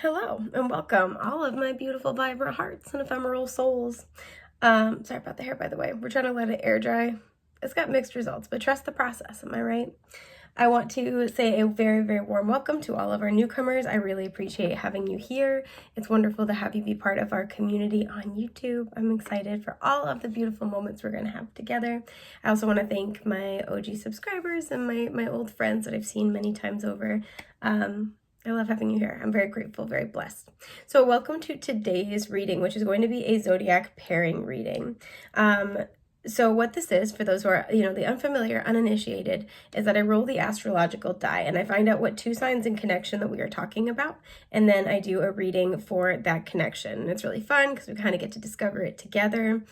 Hello and welcome, all of my beautiful, vibrant hearts and ephemeral souls. Sorry about the hair, by the way. We're trying to let it air dry. It's got mixed results, but trust the process, am I right? I want to say a very, very warm welcome to all of our newcomers. I really appreciate having you here. It's wonderful to have you be part of our community on YouTube. I'm excited for all of the beautiful moments we're going to have together. I also want to thank my OG subscribers and my old friends that I've seen many times over. I love having you here. I'm very grateful, very blessed. So welcome to today's reading, which is going to be a Zodiac Pairing Reading. So what this is, for those who are, the unfamiliar, uninitiated, is that I roll the astrological die and I find out what two signs in connection that we are talking about. And then I do a reading for that connection. And it's really fun because we kind of get to discover it together.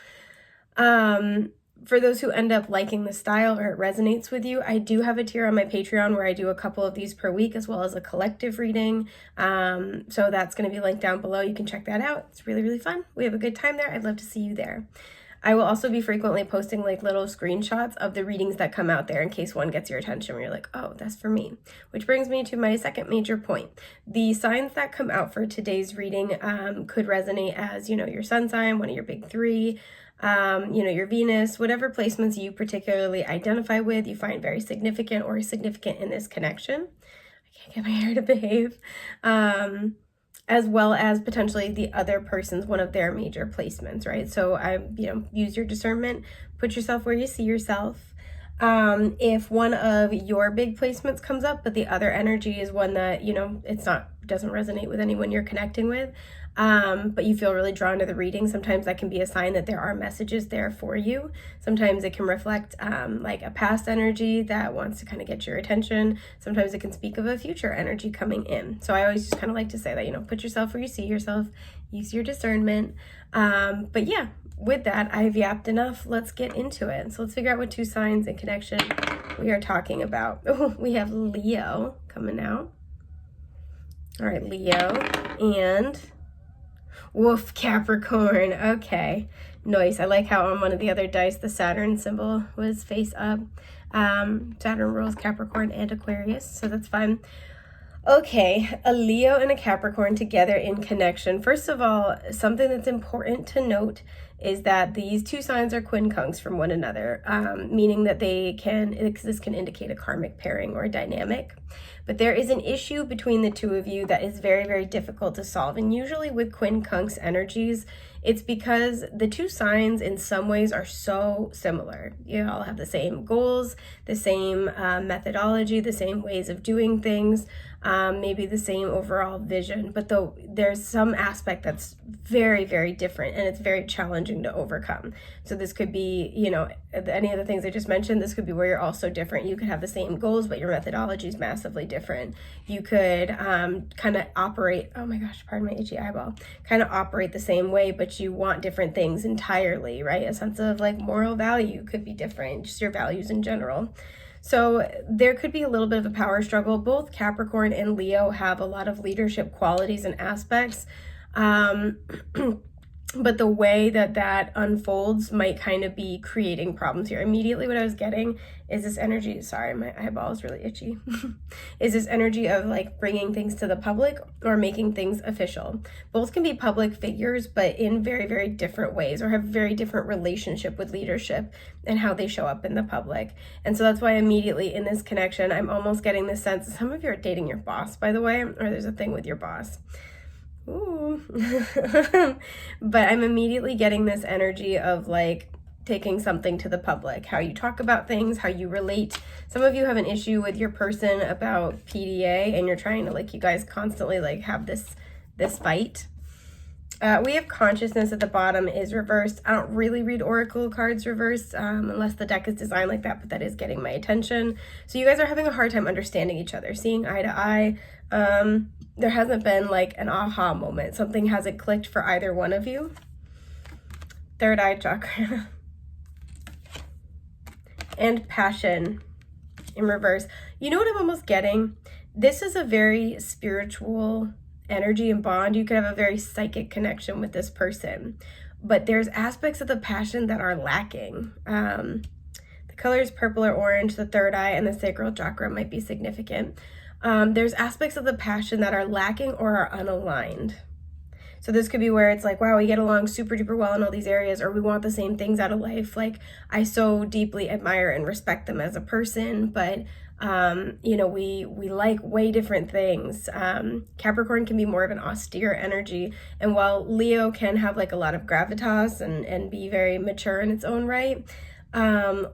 For those who end up liking the style or it resonates with you, I do have a tier on my Patreon where I do a couple of these per week as well as a collective reading. So that's going to be linked down below. You can check that out. It's really, really fun. We have a good time there. I'd love to see you there. I will also be frequently posting like little screenshots of the readings that come out there in case one gets your attention where you're like, oh, that's for me. Which brings me to my second major point. The signs that come out for today's reading could resonate as, your sun sign, one of your big three, your Venus, whatever placements you particularly identify with, you find very significant or significant in this connection. I can't get my hair to behave. As well as potentially the other person's one of their major placements, right? So use your discernment, put yourself where you see yourself. If one of your big placements comes up, but the other energy is one that, doesn't resonate with anyone you're connecting with, but you feel really drawn to the reading, sometimes that can be a sign that there are messages there for you. Sometimes it can reflect like a past energy that wants to kind of get your attention. Sometimes it can speak of a future energy coming in. So I always just kind of like to say that, put yourself where you see yourself, use your discernment. But yeah, with that, I've yapped enough. Let's get into it. So let's figure out what two signs in connection we are talking about. Oh, we have Leo coming out. All right, Leo and woof, Capricorn. Okay, nice. I like how on one of the other dice, the Saturn symbol was face up. Saturn rules Capricorn and Aquarius, so that's fun. Okay, a Leo and a Capricorn together in connection. First of all, something that's important to note is that these two signs are quincunx from one another, meaning that this can indicate a karmic pairing or a dynamic. But there is an issue between the two of you that is very, very difficult to solve. And usually with quincunx energies, it's because the two signs in some ways are so similar. You all have the same goals, the same methodology, the same ways of doing things, maybe the same overall vision, but there's some aspect that's very, very different and it's very challenging to overcome. So this could be, any of the things I just mentioned, this could be where you're all so different. You could have the same goals, but your methodology is massively different. You could kind of operate, oh my gosh, pardon my itchy eyeball, kind of operate the same way, but you want different things entirely, right? A sense of like moral value could be different, just your values in general. So there could be a little bit of a power struggle. Both Capricorn and Leo have a lot of leadership qualities and aspects. But the way that unfolds might kind of be creating problems here. Immediately what I was getting is this energy, sorry, my eyeball is really itchy, is this energy of like bringing things to the public or making things official. Both can be public figures, but in very, very different ways, or have very different relationship with leadership and how they show up in the public. And so that's why immediately in this connection, I'm almost getting this sense, some of you are dating your boss, by the way, or there's a thing with your boss. Ooh. But I'm immediately getting this energy of like taking something to the public, how you talk about things, how you relate. Some of you have an issue with your person about PDA and you're trying to like, you guys constantly like have this fight. We have consciousness at the bottom is reversed. I don't really read oracle cards reversed unless the deck is designed like that, but that is getting my attention. So you guys are having a hard time understanding each other, seeing eye to eye. There hasn't been like an aha moment. Something hasn't clicked for either one of you. Third eye chakra. And passion in reverse. You know what I'm almost getting? This is a very spiritual energy and bond. You could have a very psychic connection with this person, but there's aspects of the passion that are lacking. The colors purple or orange, the third eye and the sacral chakra might be significant. There's aspects of the passion that are lacking or are unaligned. So this could be where it's like, wow, we get along super duper well in all these areas, or we want the same things out of life. Like, I so deeply admire and respect them as a person, but you know, we like way different things. Capricorn can be more of an austere energy, and while Leo can have like a lot of gravitas and be very mature in its own right,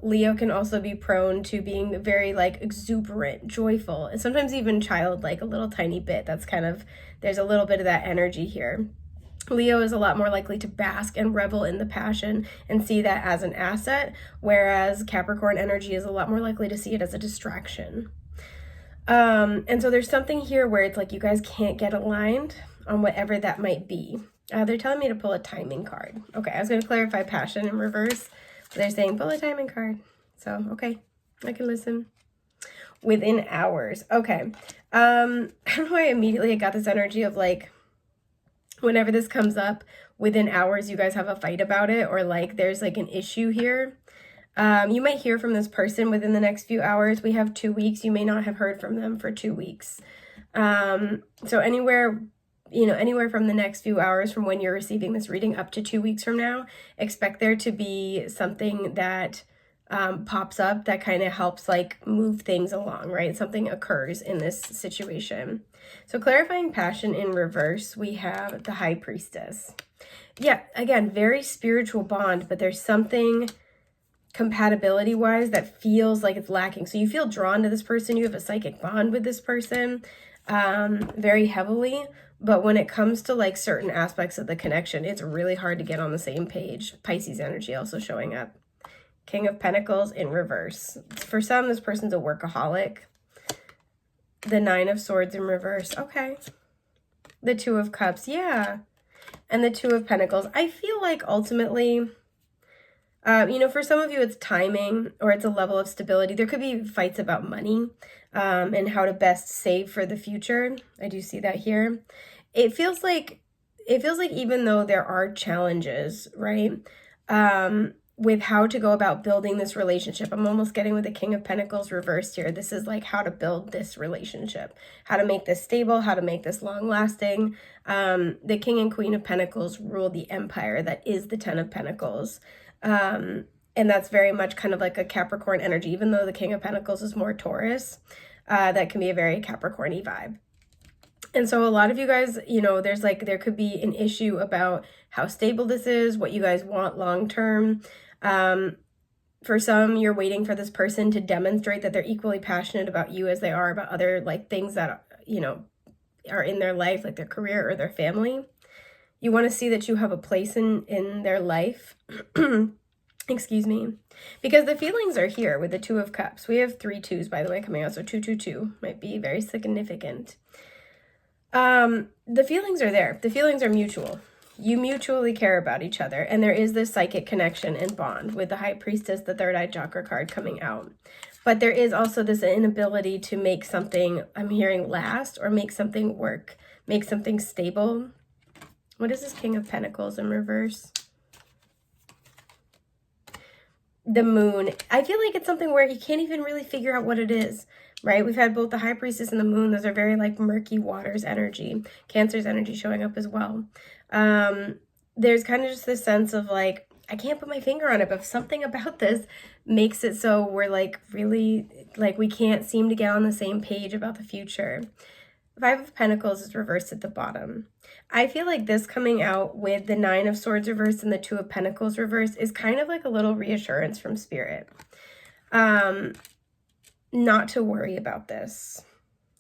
Leo can also be prone to being very like exuberant, joyful, and sometimes even childlike a little tiny bit. That's kind of, there's a little bit of that energy here. Leo is a lot more likely to bask and revel in the passion and see that as an asset, whereas Capricorn energy is a lot more likely to see it as a distraction. And so there's something here where it's like you guys can't get aligned on whatever that might be. They're telling me to pull a timing card. Okay, I was going to clarify passion in reverse. They're saying pull a timing card. So, okay, I can listen. Within hours. Okay. I don't know why immediately I got this energy of like, whenever this comes up, within hours, you guys have a fight about it, or like there's like an issue here. You might hear from this person within the next few hours. We have 2 weeks. You may not have heard from them for 2 weeks. So anywhere, you know, anywhere from the next few hours from when you're receiving this reading up to 2 weeks from now, expect there to be something that pops up that kind of helps like move things along, right? Something occurs in this situation. So clarifying passion in reverse, we have the High Priestess. Yeah, again, very spiritual bond, but there's something compatibility wise that feels like it's lacking. So you feel drawn to this person, you have a psychic bond with this person very heavily, but when it comes to like certain aspects of the connection, it's really hard to get on the same page. Pisces energy also showing up. King of Pentacles in reverse. For some, this person's a workaholic. The Nine of Swords in reverse. Okay. The Two of Cups. Yeah. And the Two of Pentacles. I feel like ultimately, you know, for some of you, it's timing or it's a level of stability. There could be fights about money and how to best save for the future. I do see that here. It feels like even though there are challenges, right? With how to go about building this relationship. I'm almost getting with the King of Pentacles reversed here. This is like how to build this relationship, how to make this stable, how to make this long lasting. The King and Queen of Pentacles rule the empire that is the Ten of Pentacles. And that's very much kind of like a Capricorn energy, even though the King of Pentacles is more Taurus, that can be a very Capricorn-y vibe. And so a lot of you guys, you know, there could be an issue about how stable this is, what you guys want long-term. For some, you're waiting for this person to demonstrate that they're equally passionate about you as they are about other like things that, you know, are in their life, like their career or their family. You want to see that you have a place in their life. Excuse me. Because the feelings are here with the Two of Cups. We have 3 2s, by the way, coming out. So 222 might be very significant. The feelings are there. The feelings are mutual. You mutually care about each other, and there is this psychic connection and bond with the High Priestess, the Third Eye Chakra card coming out. But there is also this inability to make something, I'm hearing, last, or make something work, make something stable. What is this King of Pentacles in reverse? The Moon. I feel like it's something where you can't even really figure out what it is, right? We've had both the High Priestess and the Moon. Those are very like murky waters energy. Cancer's energy showing up as well. There's kind of just this sense of like, I can't put my finger on it, but something about this makes it so we're like really, like we can't seem to get on the same page about the future. Five of Pentacles is reversed at the bottom. I feel like this coming out with the Nine of Swords reversed and the Two of Pentacles reversed is kind of like a little reassurance from Spirit. Not to worry about this.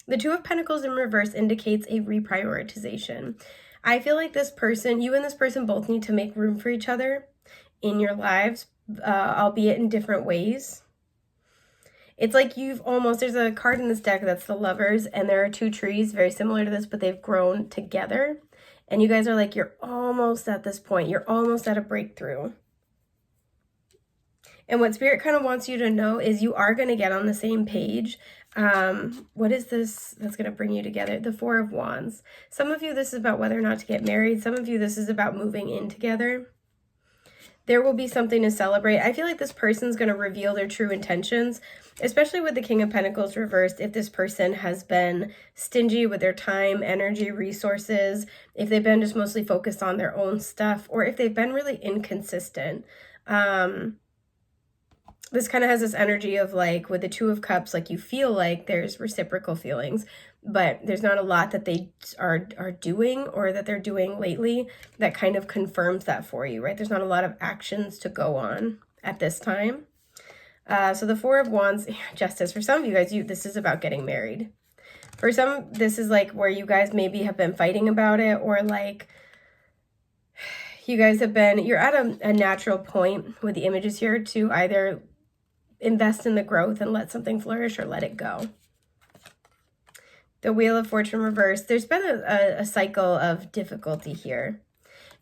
The Two of Pentacles in reverse indicates a reprioritization. I feel like this person, you and this person both need to make room for each other in your lives, albeit in different ways. It's like you've almost, there's a card in this deck that's the Lovers, and there are 2 trees very similar to this, but they've grown together. And you guys are like, you're almost at this point. You're almost at a breakthrough. And what Spirit kind of wants you to know is you are going to get on the same page. What is this that's going to bring you together? The Four of Wands. Some of you, this is about whether or not to get married. Some of you, this is about moving in together. There will be something to celebrate. I feel like this person's going to reveal their true intentions, especially with the King of Pentacles reversed. If this person has been stingy with their time, energy, resources, if they've been just mostly focused on their own stuff, or if they've been really inconsistent. This kind of has this energy of like with the Two of Cups, like you feel like there's reciprocal feelings, but there's not a lot that they are doing or that they're doing lately that kind of confirms that for you, right? There's not a lot of actions to go on at this time. So the Four of Wands, Justice. For some of you guys, this is about getting married. For some, this is like where you guys maybe have been fighting about it, or like you guys have been, you're at a natural point with the images here to either invest in the growth and let something flourish or let it go. The Wheel of Fortune reversed. There's been a cycle of difficulty here.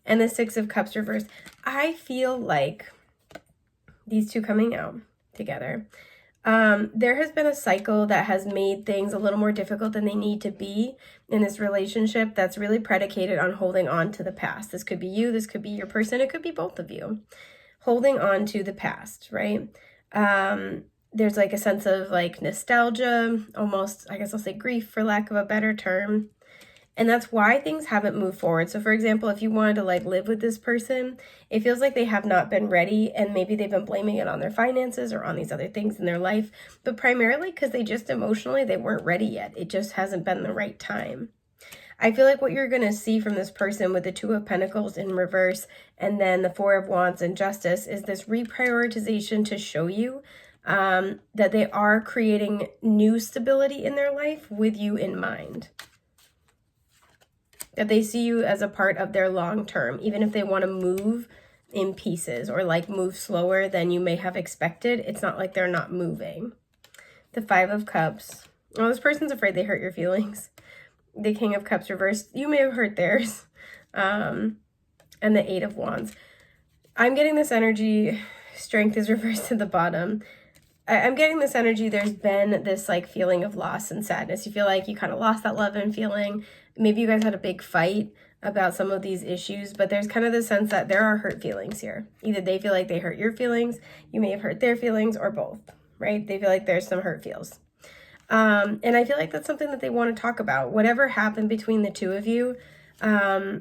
And the Six of Cups reversed. I feel like these two coming out together, there has been a cycle that has made things a little more difficult than they need to be in this relationship that's really predicated on holding on to the past. This could be you, this could be your person, it could be both of you. Holding on to the past, right? There's like a sense of like nostalgia, almost, I guess I'll say grief for lack of a better term. And that's why things haven't moved forward. So for example, if you wanted to like live with this person, it feels like they have not been ready, and maybe they've been blaming it on their finances or on these other things in their life, but primarily because they just emotionally, they weren't ready yet. It just hasn't been the right time. I feel like what you're going to see from this person with the Two of Pentacles in reverse and then the Four of Wands in Justice is this reprioritization to show you that they are creating new stability in their life with you in mind. That they see you as a part of their long term, even if they want to move in pieces or like move slower than you may have expected. It's not like they're not moving. The Five of Cups. Oh, this person's afraid they hurt your feelings. The King of Cups reversed. You may have hurt theirs. And the Eight of Wands. I'm getting this energy. Strength is reversed to the bottom. I'm getting this energy. There's been this like feeling of loss and sadness. You feel like you kind of lost that love and feeling. Maybe you guys had a big fight about some of these issues, but there's kind of the sense that there are hurt feelings here. Either they feel like they hurt your feelings, you may have hurt their feelings, or both, right? They feel like there's some hurt feels. And I feel like that's something that they want to talk about. Whatever happened between the two of you,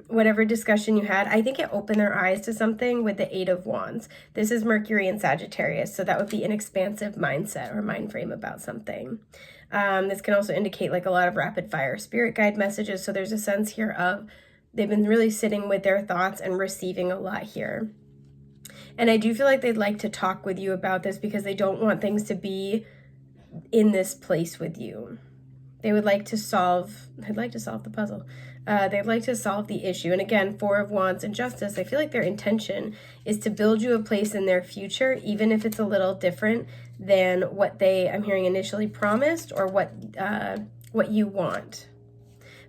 whatever discussion you had, I think it opened their eyes to something with the Eight of Wands. This is Mercury and Sagittarius, so that would be an expansive mindset or mind frame about something. This can also indicate like a lot of rapid fire spirit guide messages. So there's a sense here of they've been really sitting with their thoughts and receiving a lot here. And I do feel like they'd like to talk with you about this because they don't want things to be in this place with you. They would like to solve, they'd like to solve the puzzle. They'd like to solve the issue. And again, Four of Wands and Justice, I feel like their intention is to build you a place in their future, even if it's a little different than what they, I'm hearing, initially promised or what you want.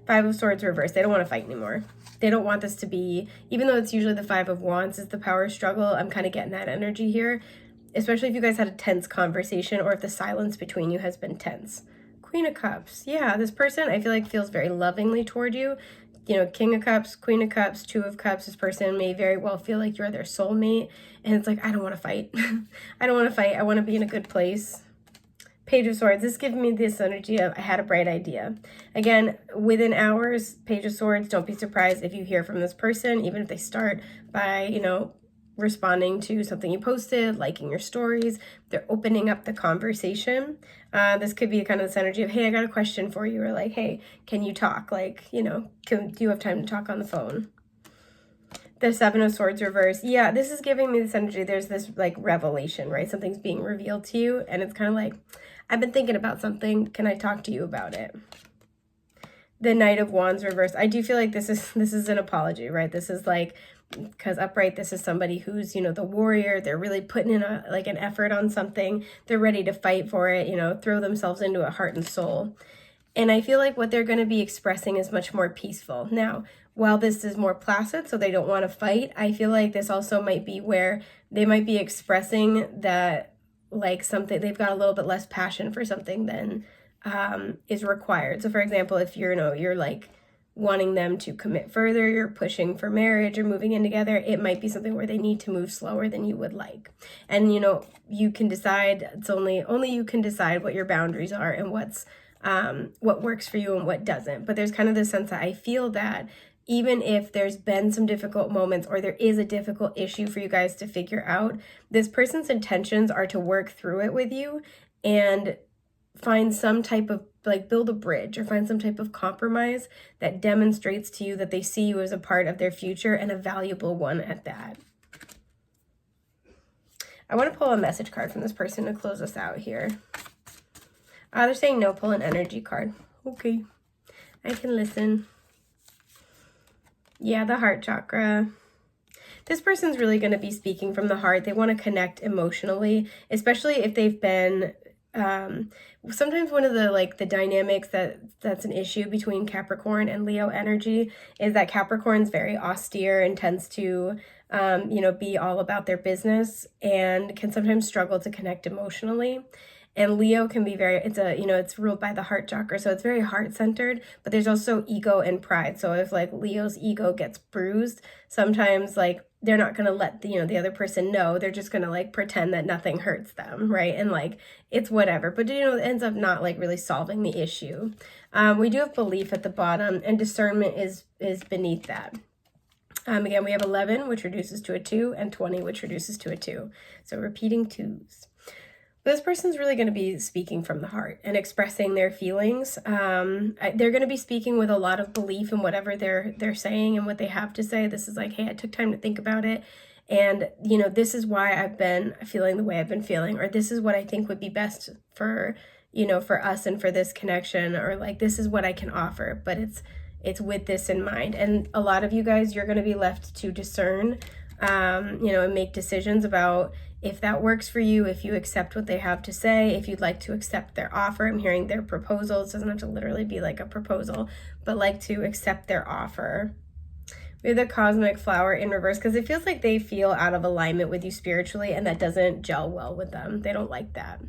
Five of Swords reversed. They don't want to fight anymore. They don't want this to be, even though it's usually the Five of Wands is the power struggle, I'm kind of getting that energy here, especially if you guys had a tense conversation or if the silence between you has been tense. Queen of Cups. Yeah, this person I feel like feels very lovingly toward you. You know, King of Cups, Queen of Cups, Two of Cups. This person may very well feel like you're their soulmate. And it's like, I don't want to fight. I don't want to fight. I want to be in a good place. Page of Swords. This gives me this energy of I had a bright idea. Again, within hours, Page of Swords, don't be surprised if you hear from this person, even if they start by, you know, responding to something you posted, liking your stories. They're opening up the conversation. This could be kind of this energy of, hey, I got a question for you, or like, hey, can you talk? Like, you know, do you have time to talk on the phone? The Seven of Swords reverse. Yeah, this is giving me this energy. There's this like revelation, right? Something's being revealed to you, and it's kind of like, I've been thinking about something. Can I talk to you about it? The Knight of Wands reverse. I do feel like this is an apology, right? This is like, because upright, this is somebody who's, you know, the warrior. They're really putting in an effort on something. They're ready to fight for it, you know, throw themselves into it heart and soul. And I feel like what they're going to be expressing is much more peaceful. Now, while this is more placid, so they don't want to fight, I feel like this also might be where they might be expressing that like something, they've got a little bit less passion for something than is required. So for example, if you're, you know, you're like wanting them to commit further, you're pushing for marriage or moving in together, it might be something where they need to move slower than you would like. And you can decide, it's only you can decide what your boundaries are and what works for you and what doesn't. But there's kind of this sense that I feel that even if there's been some difficult moments or there is a difficult issue for you guys to figure out, this person's intentions are to work through it with you and find some type of, build a bridge or find some type of compromise that demonstrates to you that they see you as a part of their future and a valuable one at that. I want to pull a message card from this person to close us out here. They're saying no, pull an energy card. Okay, I can listen. Yeah, the heart chakra. This person's really going to be speaking from the heart. They want to connect emotionally, especially if they've been sometimes one of the dynamics that's an issue between Capricorn and Leo energy is that Capricorn's very austere and tends to be all about their business and can sometimes struggle to connect emotionally. And Leo can be it's ruled by the heart chakra, so it's very heart-centered, but there's also ego and pride. So if Leo's ego gets bruised, sometimes they're not going to let the other person know. They're just going to pretend that nothing hurts them, right? And it's whatever. But it ends up not really solving the issue. We do have belief at the bottom, and discernment is beneath that. Again, we have 11, which reduces to a 2, and 20, which reduces to a 2. So repeating 2s. This person's really going to be speaking from the heart and expressing their feelings. They're going to be speaking with a lot of belief in whatever they're saying and what they have to say. This is hey, I took time to think about it. And, this is why I've been feeling the way I've been feeling, or this is what I think would be best for, for us and for this connection, or this is what I can offer, but it's with this in mind. And a lot of you guys, you're going to be left to discern, and make decisions about if that works for you, if you accept what they have to say, if you'd like to accept their offer. I'm hearing their proposals. It doesn't have to literally be a proposal, but to accept their offer. We have the cosmic flower in reverse because it feels they feel out of alignment with you spiritually, and that doesn't gel well with them. They don't like that.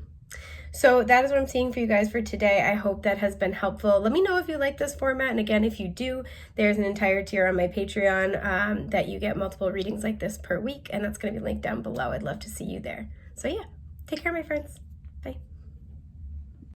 So that is what I'm seeing for you guys for today. I hope that has been helpful. Let me know if you like this format. And again, if you do, there's an entire tier on my Patreon that you get multiple readings like this per week. And that's going to be linked down below. I'd love to see you there. So yeah, take care, my friends.